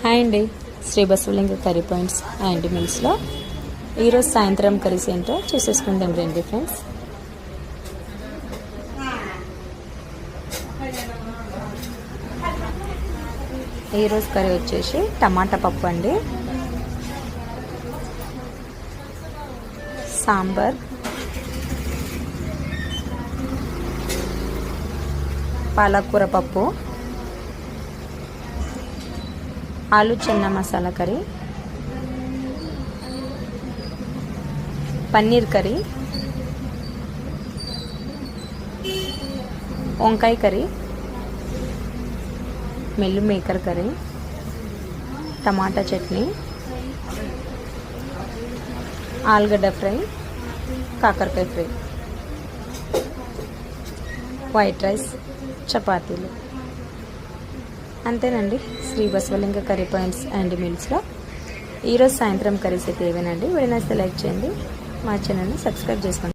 Hi అండి, Sri Basavalinga curry points and మిల్స్లో ఈరోజు సాయంత్రం కర్రీస్ ఏంటో చూసేసుకుందాం రండి ఫ్రెండ్స్. ఈరోజు కర్రీ వచ్చేసి టమాటా పప్పు అండి, సాంబార్, పాలకూర పప్పు, ఆలు చెన్నా మసాలా కర్రీ, పన్నీర్ కర్రీ, వంకాయ curry, meal maker curry, tomato chutney, ఆలుగడ్డ ఫ్రై, కాకరకాయ ఫ్రై, వైట్ రైస్, చపాతీలు. అంతేనండి Sri Basavalinga curry points and మిల్స్లో ఈరోజు సాయంత్రం కర్రీస్ అయితే ఏవేనండి. వీడియో నచ్చితే లైక్ చేయండి, మా ఛానల్ని సబ్స్క్రైబ్ చేసుకోండి.